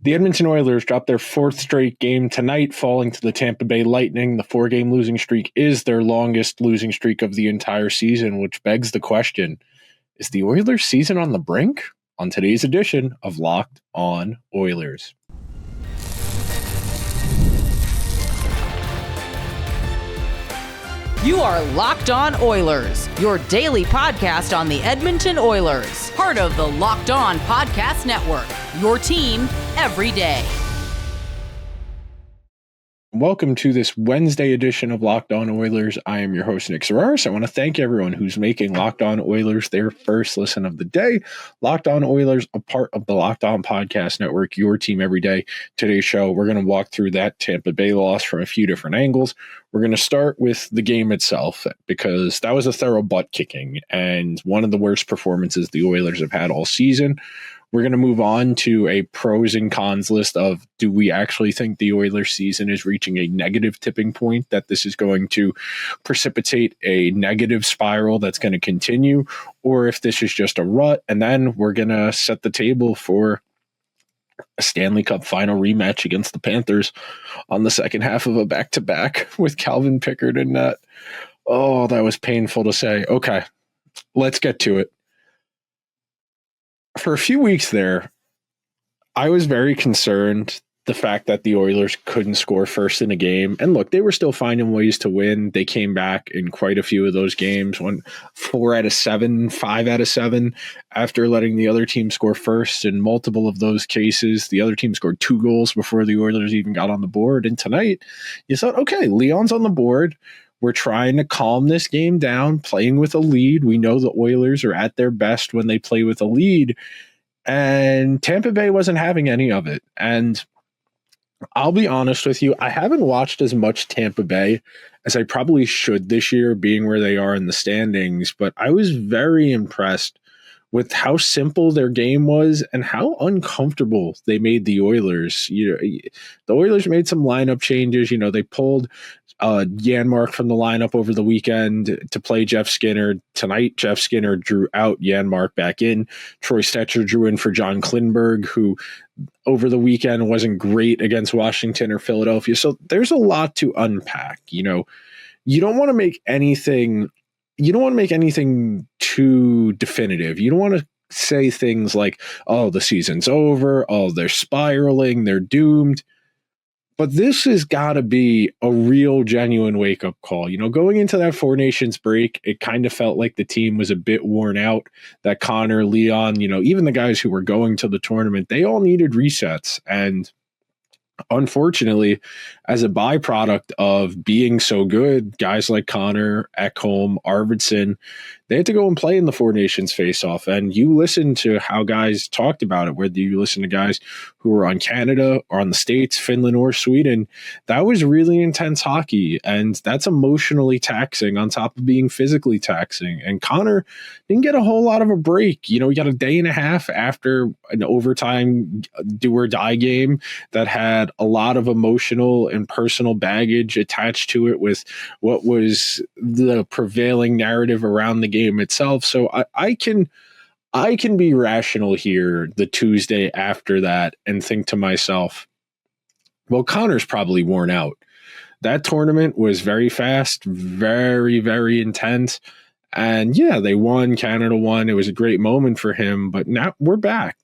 The Edmonton Oilers dropped their fourth straight game tonight, falling to the Tampa Bay Lightning. The 4-game losing streak is their longest losing streak of the entire season, which begs the question, is the Oilers season on the brink? On today's edition of Locked On Oilers. You are Locked On Oilers, your daily podcast on the Edmonton Oilers, part of the Locked On Podcast Network, your team every day. Welcome to this Wednesday edition of Locked On Oilers. I am your host, Nick Zararis. I want to thank everyone who's making Locked On Oilers their first listen of the day. Locked On Oilers, a part of the Locked On Podcast Network, your team every day. Today's show, we're going to walk through that Tampa Bay loss from a few different angles. We're going to start with the game itself because that was a thorough butt kicking and one of the worst performances the Oilers have had all season. We're going to move on to a pros and cons list of, do we actually think the Oilers season is reaching a negative tipping point, that this is going to precipitate a negative spiral that's going to continue, or if this is just a rut. And then we're going to set the table for a Stanley Cup final rematch against the Panthers on the second half of a back-to-back with Calvin Pickard in net. Oh, that was painful to say. Okay, let's get to it. For a few weeks there, I was very concerned the fact that the Oilers couldn't score first in a game. And look, they were still finding ways to win. They came back in quite a few of those games, won 4 out of 7, 5 out of 7 after letting the other team score first. In multiple of those cases, the other team scored 2 goals before the Oilers even got on the board. And tonight, you thought, okay, Leon's on the board. We're trying to calm this game down, playing with a lead. We know the Oilers are at their best when they play with a lead, and Tampa Bay wasn't having any of it. And I'll be honest with you, I haven't watched as much Tampa Bay as I probably should this year, being where they are in the standings, but I was very impressed with how simple their game was and how uncomfortable they made the Oilers. The Oilers made some lineup changes. They pulled Janmark from the lineup over the weekend to play Jeff Skinner. Tonight, Jeff Skinner drew out Janmark back in. Troy Stecher drew in for John Klingberg, who over the weekend wasn't great against Washington or Philadelphia. So there's a lot to unpack. You don't want to make anything too definitive. You don't want to say things like, oh, the season's over. Oh, they're spiraling. They're doomed. But this has got to be a real, genuine wake-up call. Going into that Four Nations break, it kind of felt like the team was a bit worn out, that Connor, Leon, even the guys who were going to the tournament, they all needed resets. And unfortunately, as a byproduct of being so good, guys like Connor, Ekholm, Arvidsson, they had to go and play in the Four Nations face-off. And you listen to how guys talked about it, whether you listen to guys who were on Canada or on the States, Finland or Sweden, that was really intense hockey. And that's emotionally taxing on top of being physically taxing. And Connor didn't get a whole lot of a break. He got a day and a half after an overtime do-or-die game that had a lot of emotional and personal baggage attached to it with what was the prevailing narrative around the game itself. So I can be rational here the Tuesday after that and think to myself, well, Connor's probably worn out. That tournament was very fast, very, very intense. And yeah, they won. Canada won. It was a great moment for him, but now we're back.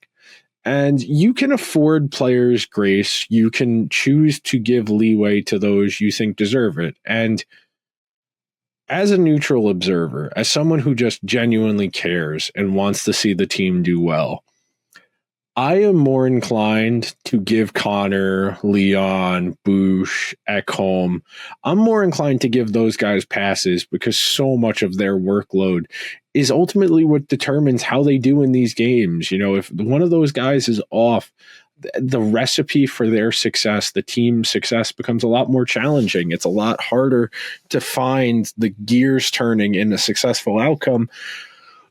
And you can afford players grace. You can choose to give leeway to those you think deserve it. And as a neutral observer, as someone who just genuinely cares and wants to see the team do well, I am more inclined to give Connor, Leon, Bush, Ekholm, I'm more inclined to give those guys passes because so much of their workload is ultimately what determines how they do in these games. If one of those guys is off, the recipe for their success, the team's success, becomes a lot more challenging. It's a lot harder to find the gears turning in a successful outcome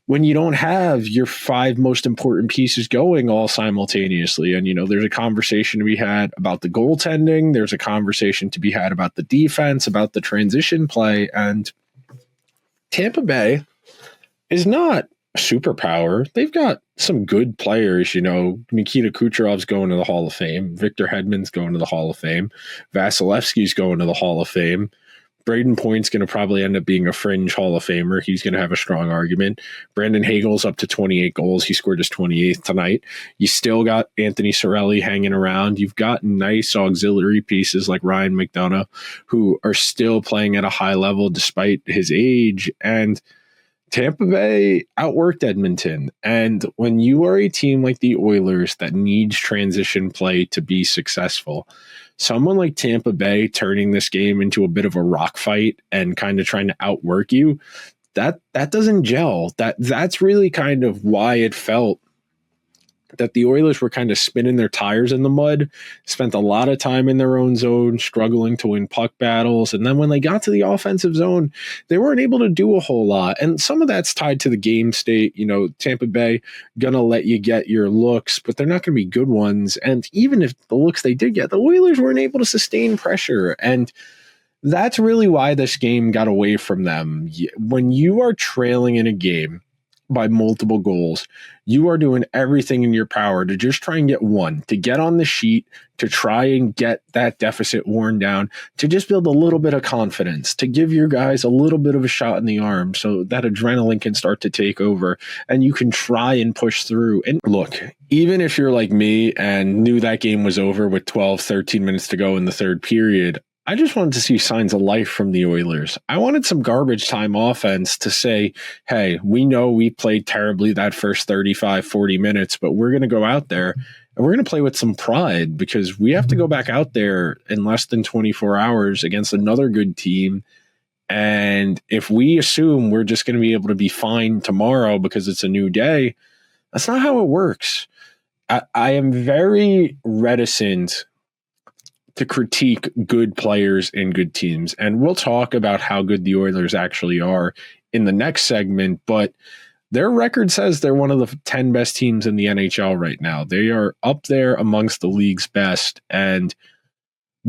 when you don't have your 5 most important pieces going all simultaneously. And, there's a conversation to be had about the goaltending. There's a conversation to be had about the defense, about the transition play. And Tampa Bay is not a superpower. They've got some good players. Nikita Kucherov's going to the Hall of Fame. Victor Hedman's going to the Hall of Fame. Vasilevsky's going to the Hall of Fame. Braden Point's going to probably end up being a fringe Hall of Famer. He's going to have a strong argument. Brandon Hagel's up to 28 goals. He scored his 28th tonight. You still got Anthony Cirelli hanging around. You've got nice auxiliary pieces like Ryan McDonough, who are still playing at a high level despite his age. And Tampa Bay outworked Edmonton. And when you are a team like the Oilers that needs transition play to be successful, someone like Tampa Bay turning this game into a bit of a rock fight and kind of trying to outwork you, that doesn't gel. That's really kind of why it felt that the Oilers were kind of spinning their tires in the mud, spent a lot of time in their own zone, struggling to win puck battles. And then when they got to the offensive zone, they weren't able to do a whole lot. And some of that's tied to the game state. Tampa Bay going to let you get your looks, but they're not going to be good ones. And even if the looks they did get, the Oilers weren't able to sustain pressure. And that's really why this game got away from them. When you are trailing in a game by multiple goals, you are doing everything in your power to just try and get one, to get on the sheet, to try and get that deficit worn down, to just build a little bit of confidence, to give your guys a little bit of a shot in the arm so that adrenaline can start to take over and you can try and push through. And look, even if you're like me and knew that game was over with 12, 13 minutes to go in the third period, I just wanted to see signs of life from the Oilers. I wanted some garbage time offense to say, hey, we know we played terribly that first 35, 40 minutes, but we're going to go out there and we're going to play with some pride because we have to go back out there in less than 24 hours against another good team. And if we assume we're just going to be able to be fine tomorrow because it's a new day, that's not how it works. I am very reticent to critique good players and good teams. And we'll talk about how good the Oilers actually are in the next segment, but their record says they're one of the 10 best teams in the NHL right now. They are up there amongst the league's best, and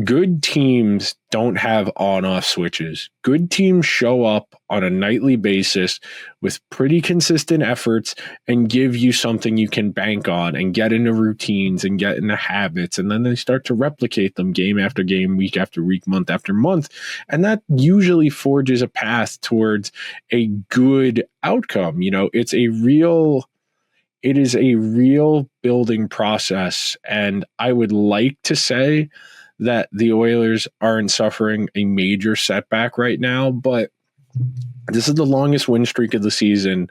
good teams don't have on-off switches. Good teams show up on a nightly basis with pretty consistent efforts and give you something you can bank on and get into routines and get into habits. And then they start to replicate them game after game, week after week, month after month. And that usually forges a path towards a good outcome. It is a real building process. And I would like to say that the Oilers aren't suffering a major setback right now, but this is the longest win streak of the season,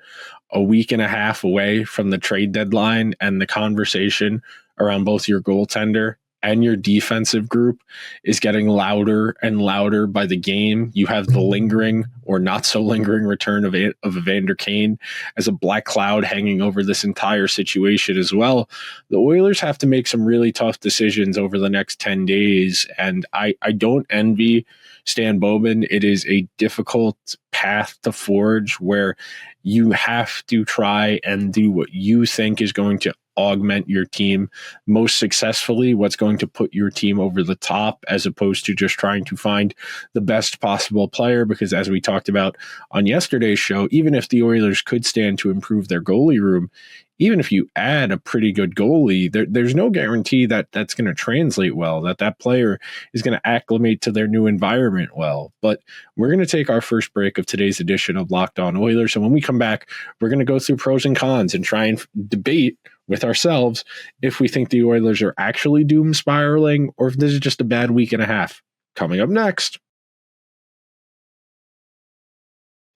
a week and a half away from the trade deadline, and the conversation around both your goaltender and your defensive group is getting louder and louder by the game. You have the lingering or not so lingering return of Evander Kane as a black cloud hanging over this entire situation as well. The Oilers have to make some really tough decisions over the next 10 days, and I don't envy Stan Bowman. It is a difficult path to forge where you have to try and do what you think is going to augment your team most successfully, what's going to put your team over the top, as opposed to just trying to find the best possible player. Because as we talked about on yesterday's show, even if the Oilers could stand to improve their goalie room, even if you add a pretty good goalie, there's no guarantee that that's going to translate well, that player is going to acclimate to their new environment well. But we're going to take our first break of today's edition of Locked On Oilers. And when we come back, we're going to go through pros and cons and try and debate with ourselves if we think the Oilers are actually doom spiraling or if this is just a bad week and a half. Coming up next.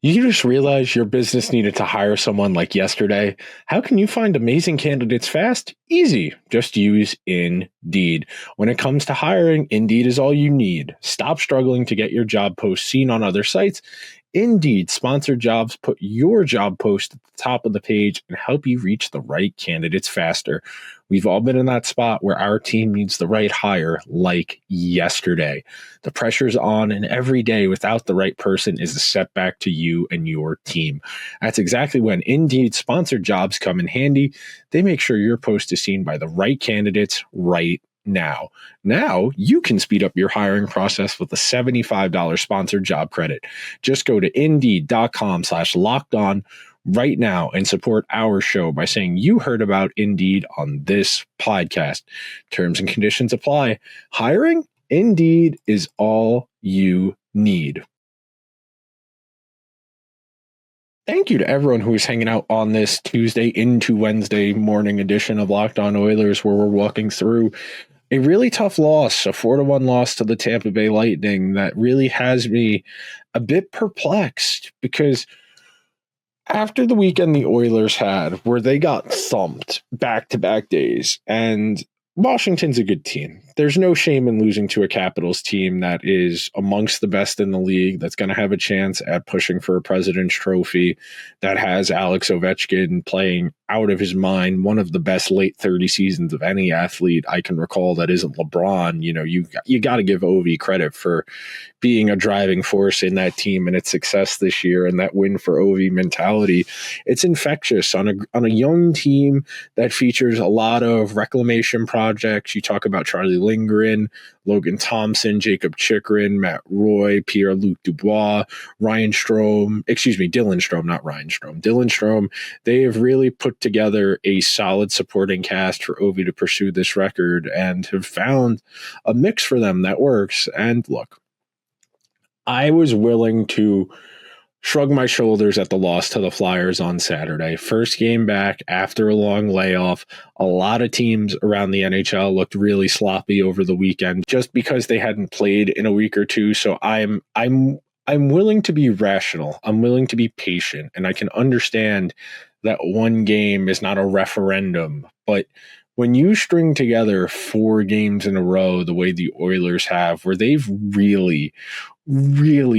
You just realized your business needed to hire someone like yesterday. How can you find amazing candidates fast? Easy. Just use Indeed. When it comes to hiring, Indeed is all you need. Stop struggling to get your job post seen on other sites. Indeed sponsored jobs put your job post at the top of the page and help you reach the right candidates faster. We've all been in that spot where our team needs the right hire like yesterday. The pressure's on, and every day without the right person is a setback to you and your team. That's exactly when Indeed sponsored jobs come in handy. They make sure your post is seen by the right candidates right now. Now you can speed up your hiring process with a $75 sponsored job credit. Just go to Indeed.com/locked on right now and support our show by saying you heard about Indeed on this podcast. Terms and conditions apply. Hiring? Indeed is all you need. Thank you to everyone who is hanging out on this Tuesday into Wednesday morning edition of Locked On Oilers, where we're walking through a really tough loss, a 4-1 loss to the Tampa Bay Lightning that really has me a bit perplexed, because after the weekend the Oilers had, where they got thumped back-to-back days, and Washington's a good team. There's no shame in losing to a Capitals team that is amongst the best in the league, that's going to have a chance at pushing for a President's Trophy, that has Alex Ovechkin playing out of his mind, one of the best late 30 seasons of any athlete I can recall that isn't LeBron. You know, you got to give Ovi credit for being a driving force in that team and its success this year, and that win for Ovi mentality. It's infectious on a young team that features a lot of reclamation projects. You talk about Charlie Lindgren, Logan Thompson, Jacob Chikrin, Matt Roy, Pierre-Luc Dubois, Dylan Strome, not Ryan Strome. Dylan Strome. They have really put together a solid supporting cast for Ovi to pursue this record, and have found a mix for them that works. And look, I was willing to shrug my shoulders at the loss to the Flyers on Saturday. First game back after a long layoff. A lot of teams around the NHL looked really sloppy over the weekend just because they hadn't played in a week or two. So I'm willing to be rational. I'm willing to be patient, and I can understand that one game is not a referendum. But when you string together 4 games in a row the way the Oilers have, where they've really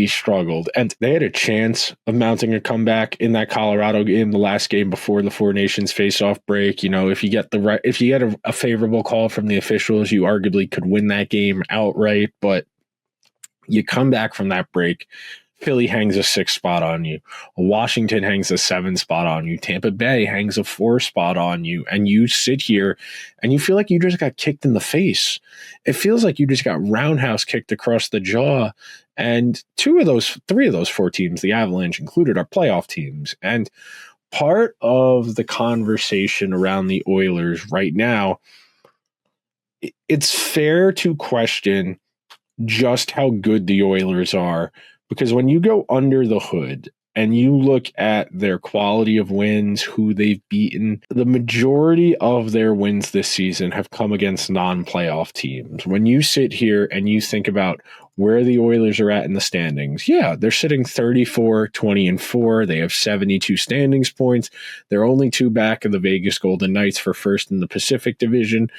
struggled, and they had a chance of mounting a comeback in that Colorado game, the last game before the Four Nations face-off break. You know, if you get a favorable call from the officials, you arguably could win that game outright. But you come back from that break, Philly hangs a 6 spot on you. Washington hangs a 7 spot on you. Tampa Bay hangs a 4 spot on you. And you sit here and you feel like you just got kicked in the face. It feels like you just got roundhouse kicked across the jaw. And 3 of those 4 teams, the Avalanche included, are playoff teams. And part of the conversation around the Oilers right now, it's fair to question just how good the Oilers are, because when you go under the hood and you look at their quality of wins, who they've beaten, the majority of their wins this season have come against non-playoff teams. When you sit here and you think about where the Oilers are at in the standings, yeah, they're sitting 34, 20-4. They have 72 standings points. They're only 2 back of the Vegas Golden Knights for first in the Pacific Division.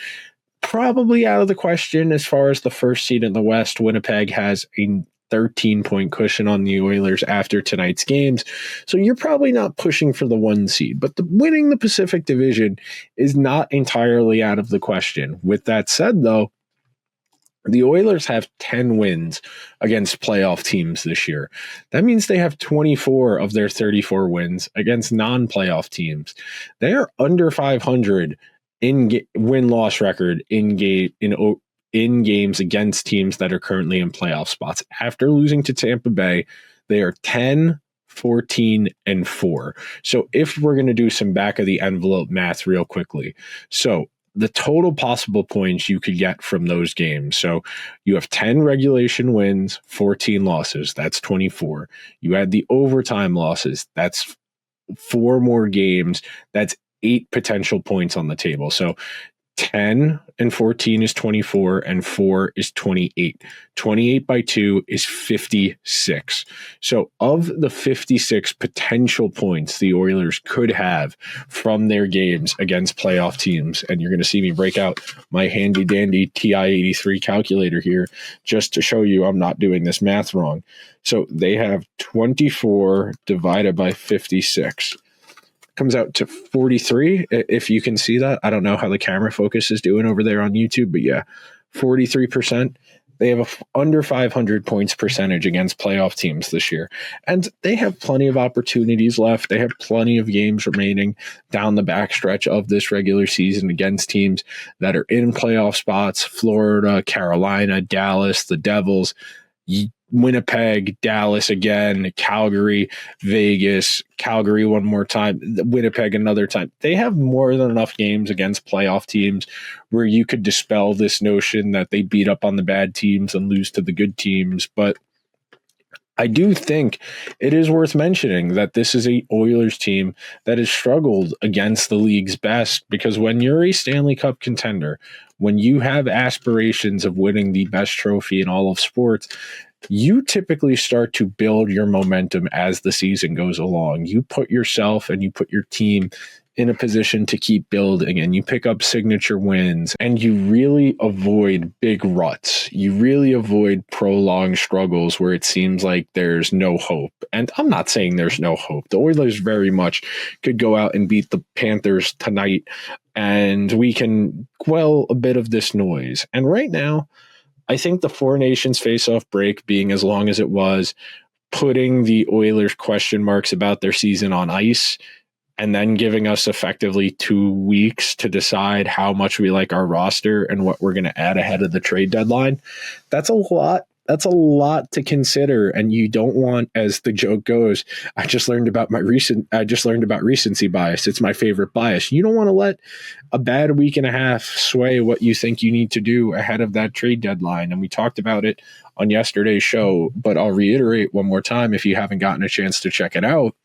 Probably out of the question as far as the first seed in the West. Winnipeg has a 13-point cushion on the Oilers after tonight's games. So you're probably not pushing for the 1 seed, but winning the Pacific Division is not entirely out of the question. With that said, though, the Oilers have 10 wins against playoff teams this year. That means they have 24 of their 34 wins against non-playoff teams. They are under 500 in win-loss record in games against teams that are currently in playoff spots. After losing to Tampa Bay, they are 10, 14, and 4. So if we're going to do some back of the envelope math real quickly, so the total possible points you could get from those games. So you have 10 regulation wins, 14 losses. That's 24. You add the overtime losses. That's 4 more games. That's 8 potential points on the table. So 10 and 14 is 24, and 4 is 28. 28 by 2 is 56. So of the 56 potential points the Oilers could have from their games against playoff teams, and you're going to see me break out my handy dandy TI-83 calculator here just to show you I'm not doing this math wrong. So they have 24 divided by 56. Comes out to 43, if you can see that. I don't know how the camera focus is doing over there on YouTube, but yeah, 43%. They have a under 500 points percentage against playoff teams this year. And they have plenty of opportunities left. They have plenty of games remaining down the backstretch of this regular season against teams that are in playoff spots: Florida, Carolina, Dallas, the Devils. Winnipeg, Dallas again, Calgary, Vegas, Calgary one more time, Winnipeg another time. They have more than enough games against playoff teams where you could dispel this notion that they beat up on the bad teams and lose to the good teams. But I do think it is worth mentioning that this is a Oilers team that has struggled against the league's best, because when you're a Stanley Cup contender, when you have aspirations of winning the best trophy in all of sports, you typically start to build your momentum as the season goes along. You put yourself and you put your team in a position to keep building, and you pick up signature wins, and you really avoid big ruts. You really avoid prolonged struggles where it seems like there's no hope. And I'm not saying there's no hope. The Oilers very much could go out and beat the Panthers tonight, and we can quell a bit of this noise. And right now, I think the Four Nations face-off break being as long as it was, putting the Oilers question marks about their season on ice, and then giving us effectively 2 weeks to decide how much we like our roster and what we're going to add ahead of the trade deadline. That's a lot. That's a lot to consider. And you don't want, as the joke goes, I just learned about recency bias. It's my favorite bias. You don't want to let a bad week and a half sway what you think you need to do ahead of that trade deadline. And we talked about it on yesterday's show, but I'll reiterate one more time if you haven't gotten a chance to check it out.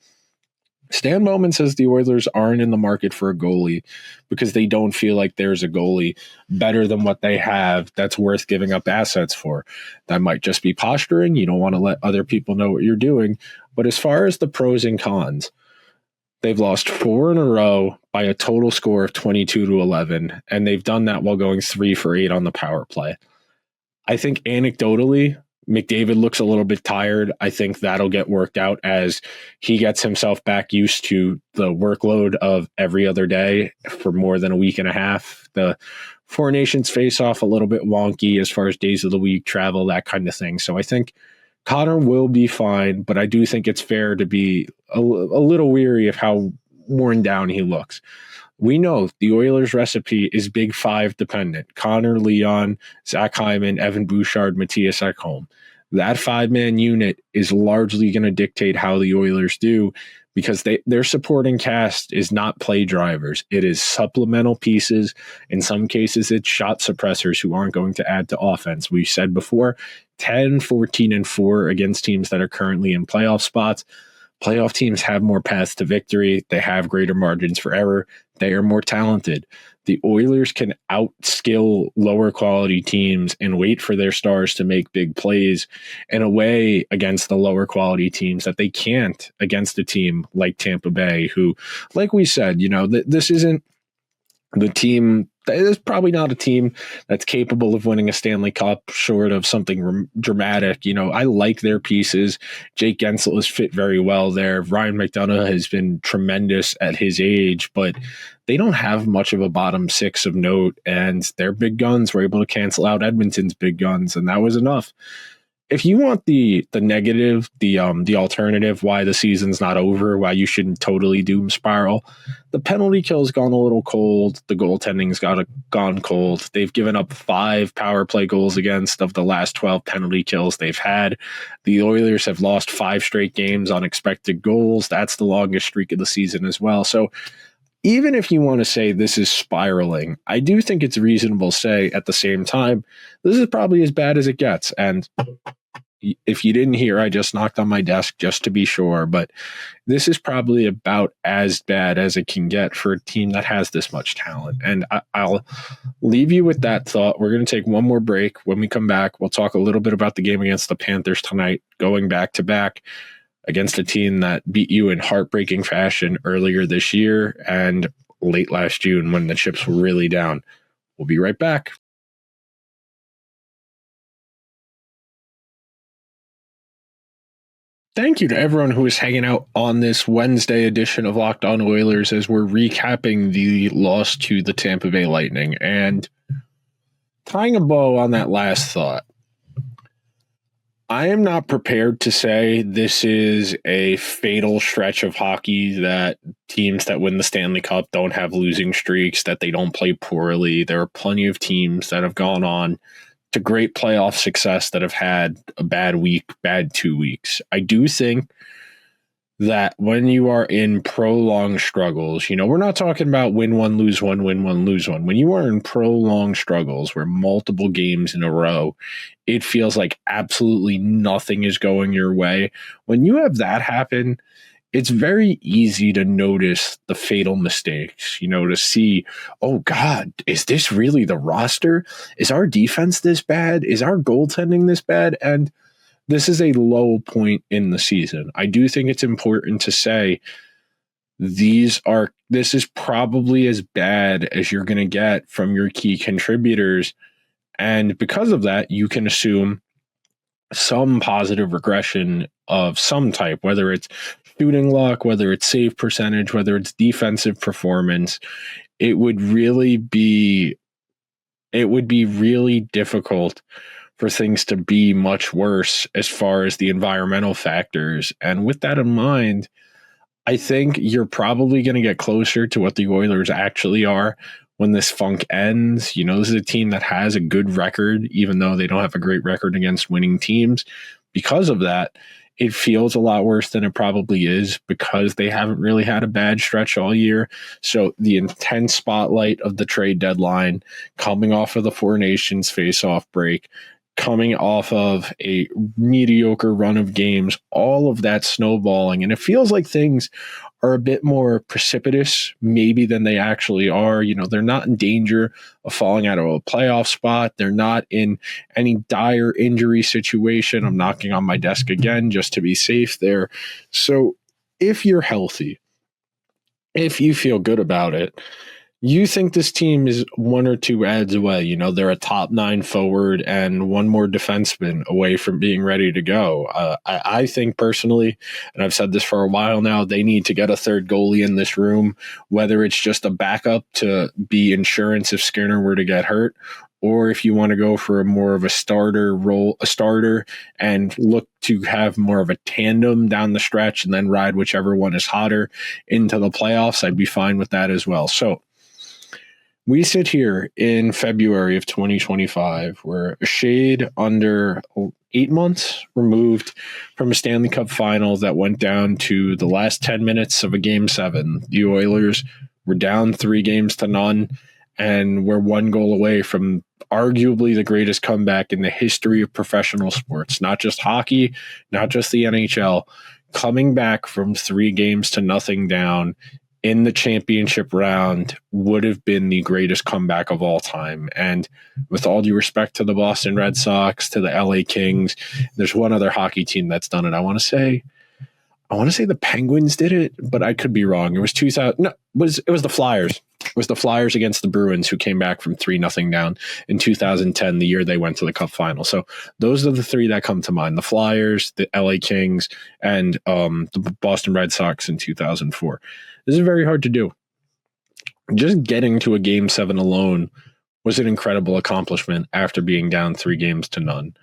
Stan Bowman says the Oilers aren't in the market for a goalie because they don't feel like there's a goalie better than what they have that's worth giving up assets for. That might just be posturing. You don't want to let other people know what you're doing. But as far as the pros and cons, they've lost 4 in a row by a total score of 22-11, and they've done that while going 3 for 8 on the power play. I think anecdotally, McDavid looks a little bit tired. I think that'll get worked out as he gets himself back used to the workload of every other day for more than a week and a half. The Four Nations face off a little bit wonky as far as days of the week, travel, that kind of thing. So I think Connor will be fine, but I do think it's fair to be a little weary of how worn down he looks. We know the Oilers recipe is Big Five dependent. Connor, Leon, Zach Hyman, Evan Bouchard, Matthias Ekholm. That 5-man unit is largely going to dictate how the Oilers do, because their supporting cast is not play drivers. It is supplemental pieces. In some cases, it's shot suppressors who aren't going to add to offense. We said before, 10, 14, and 4 against teams that are currently in playoff spots. Playoff teams have more paths to victory. They have greater margins for error. They are more talented. The Oilers can outskill lower quality teams and wait for their stars to make big plays in a way against the lower quality teams that they can't against a team like Tampa Bay, who, like we said, this isn't the team. It's probably not a team that's capable of winning a Stanley Cup short of something dramatic. I like their pieces. Jake Gensel has fit very well there. Ryan McDonough has been tremendous at his age, but they don't have much of a bottom six of note, and their big guns were able to cancel out Edmonton's big guns, and that was enough. If you want the negative, the alternative, why the season's not over, why you shouldn't totally doom spiral, the penalty kill's gone a little cold. The goaltending's gone cold. They've given up 5 power play goals against of the last 12 penalty kills they've had. The Oilers have lost 5 straight games on expected goals. That's the longest streak of the season as well. So even if you want to say this is spiraling, I do think it's reasonable to say at the same time, this is probably as bad as it gets. And if you didn't hear, I just knocked on my desk just to be sure, but this is probably about as bad as it can get for a team that has this much talent. And I'll leave you with that thought. We're going to take one more break. When we come back, we'll talk a little bit about the game against the Panthers tonight, going back to back against a team that beat you in heartbreaking fashion earlier this year and late last June when the chips were really down. We'll be right back. Thank you to everyone who is hanging out on this Wednesday edition of Locked On Oilers as we're recapping the loss to the Tampa Bay Lightning. And tying a bow on that last thought, I am not prepared to say this is a fatal stretch of hockey, that teams that win the Stanley Cup don't have losing streaks, that they don't play poorly. There are plenty of teams that have gone on to great playoff success that have had a bad week, bad 2 weeks. I do think that when you are in prolonged struggles, we're not talking about win one, lose one, win one, lose one. When you are in prolonged struggles where multiple games in a row, it feels like absolutely nothing is going your way. When you have that happen, it's very easy to notice the fatal mistakes, to see, oh God, is this really the roster? Is our defense this bad? Is our goaltending this bad? And this is a low point in the season. I do think it's important to say this is probably as bad as you're going to get from your key contributors. And because of that, you can assume some positive regression of some type, whether it's shooting luck, whether it's save percentage, whether it's defensive performance. It would be really difficult for things to be much worse as far as the environmental factors. And with that in mind, I think you're probably going to get closer to what the Oilers actually are when this funk ends. This is a team that has a good record, even though they don't have a great record against winning teams. Because of that, it feels a lot worse than it probably is because they haven't really had a bad stretch all year. So the intense spotlight of the trade deadline, coming off of the Four Nations face-off break, coming off of a mediocre run of games, all of that snowballing. And it feels like things are a bit more precipitous maybe than they actually are. They're not in danger of falling out of a playoff spot. They're not in any dire injury situation. I'm knocking on my desk again just to be safe there. So if you're healthy, if you feel good about it, you think this team is one or two ads away. They're a top 9 forward and one more defenseman away from being ready to go. I think personally, and I've said this for a while now, they need to get a third goalie in this room, whether it's just a backup to be insurance if Skinner were to get hurt, or if you want to go for more of a starter and look to have more of a tandem down the stretch and then ride whichever one is hotter into the playoffs, I'd be fine with that as well. So we sit here in February of 2025. We're a shade under 8 months removed from a Stanley Cup final that went down to the last 10 minutes of a Game 7. The Oilers were down 3-0, and we're 1 goal away from arguably the greatest comeback in the history of professional sports, not just hockey, not just the NHL, coming back from 3-0 down in the championship round would have been the greatest comeback of all time. And with all due respect to the Boston Red Sox, to the LA Kings, there's one other hockey team that's done it. I want to say the Penguins did it, but I could be wrong. It was 2000. No, it was the Flyers. It was the Flyers against the Bruins who came back from 3-0 down in 2010, the year they went to the Cup final. So those are the 3 that come to mind: the Flyers, the LA Kings, and the Boston Red Sox in 2004. This is very hard to do. Just getting to a Game 7 alone was an incredible accomplishment after being down 3-0.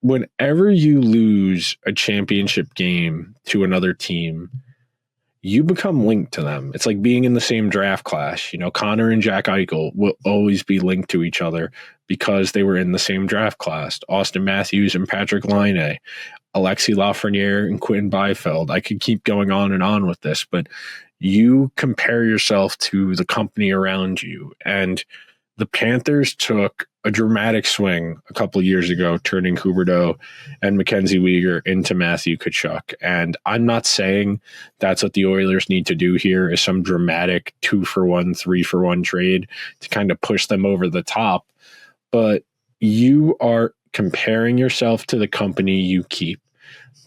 Whenever you lose a championship game to another team, you become linked to them. It's like being in the same draft class. Connor and Jack Eichel will always be linked to each other because they were in the same draft class. Austin Matthews and Patrick Laine, Alexis Lafreniere and Quinn Byfield. I could keep going on and on with this, but you compare yourself to the company around you. And the Panthers took a dramatic swing a couple of years ago, turning Huberdeau and Mackenzie Weegar into Matthew Tkachuk. And I'm not saying that's what the Oilers need to do here, is some dramatic 2-for-1, 3-for-1 trade to kind of push them over the top. But you are comparing yourself to the company you keep,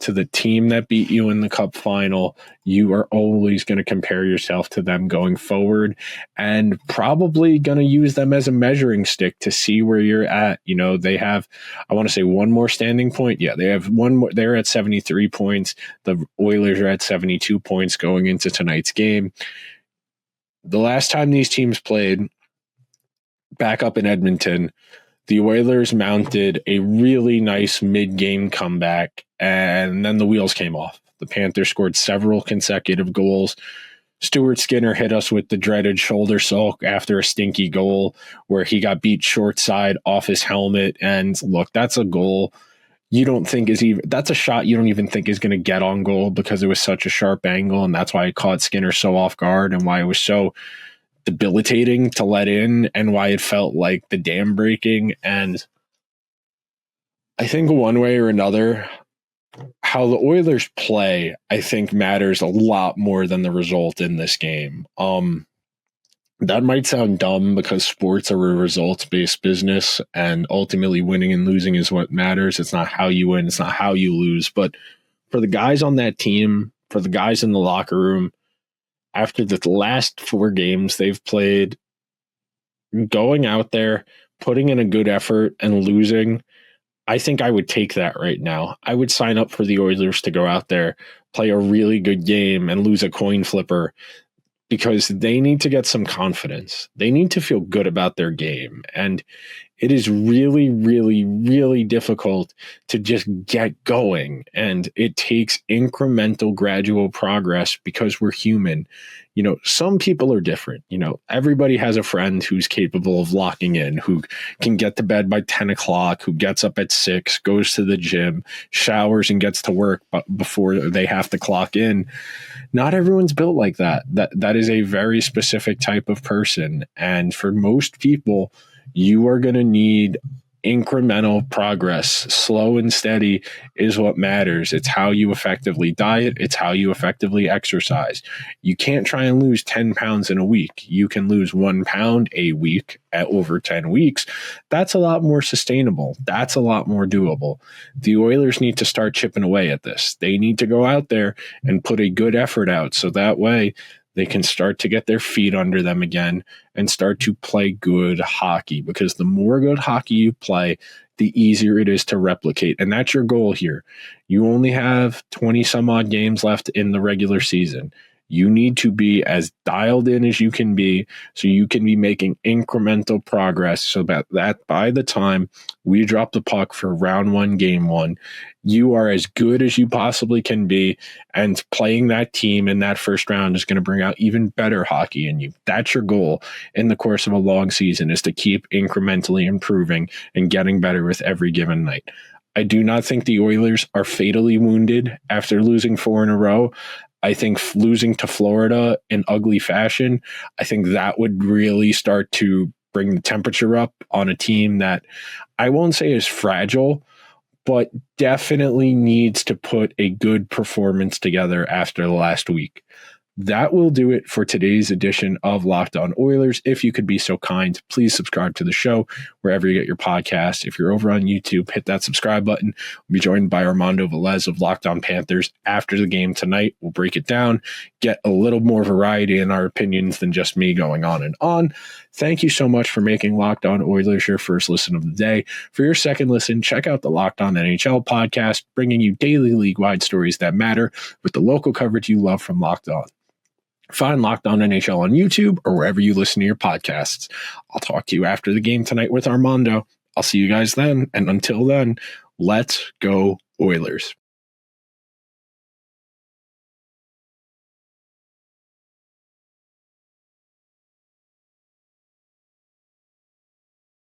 to the team that beat you in the Cup final. You are always going to compare yourself to them going forward, and probably going to use them as a measuring stick to see where you're at. They have, I want to say, one more standing point. Yeah, they have one more. They're at 73 points. The Oilers are at 72 points going into tonight's game. The last time these teams played back up in Edmonton, the Oilers mounted a really nice mid-game comeback, and then the wheels came off. The Panthers scored several consecutive goals, Stuart Skinner hit us with the dreaded shoulder sulk after a stinky goal where he got beat short side off his helmet. And look, that's a goal you don't think that's a shot you don't even think is going to get on goal because it was such a sharp angle. And that's why it caught Skinner so off guard and why it was so debilitating to let in and why it felt like the dam breaking. And I think one way or another, how the Oilers play, I think matters a lot more than the result in this game. That might sound dumb because sports are a results-based business and ultimately winning and losing is what matters. It's not how you win. It's not how you lose. But for the guys on that team, for the guys in the locker room, after the last 4 games they've played, going out there, putting in a good effort and losing, I think I would take that right now. I would sign up for the Oilers to go out there, play a really good game and lose a coin flipper because they need to get some confidence. They need to feel good about their game. And it is really, really, really difficult to just get going. And it takes incremental, gradual progress because we're human. You know, some people are different. You know, everybody has a friend who's capable of locking in, who can get to bed by 10 o'clock, who gets up at 6, goes to the gym, showers, and gets to work before they have to clock in. Not everyone's built like that. That is a very specific type of person. And for most people, you are going to need incremental progress. Slow and steady is what matters. It's how you effectively diet. It's how you effectively exercise. You can't try and lose 10 pounds in a week. You can lose 1 pound a week at over 10 weeks. That's a lot more sustainable. That's a lot more doable. The Oilers need to start chipping away at this. They need to go out there and put a good effort out so that way they can start to get their feet under them again and start to play good hockey, because the more good hockey you play, the easier it is to replicate. And that's your goal here. You only have 20 some odd games left in the regular season. You need to be as dialed in as you can be so you can be making incremental progress so that by the time we drop the puck for round 1, game 1, you are as good as you possibly can be, and playing that team in that first round is going to bring out even better hockey in you. That's your goal in the course of a long season, is to keep incrementally improving and getting better with every given night. I do not think the Oilers are fatally wounded after losing 4 in a row. I think losing to Florida in ugly fashion, I think that would really start to bring the temperature up on a team that I won't say is fragile, but definitely needs to put a good performance together after the last week. That will do it for today's edition of Locked On Oilers. If you could be so kind, please subscribe to the show wherever you get your podcast. If you're over on YouTube, hit that subscribe button. We'll be joined by Armando Velez of Locked On Panthers after the game tonight. We'll break it down, get a little more variety in our opinions than just me going on and on. Thank you so much for making Locked On Oilers your first listen of the day. For your second listen, check out the Locked On NHL podcast, bringing you daily league-wide stories that matter with the local coverage you love from Locked On. Find Locked On NHL on YouTube or wherever you listen to your podcasts. I'll talk to you after the game tonight with Armando. I'll see you guys then. And until then, let's go Oilers.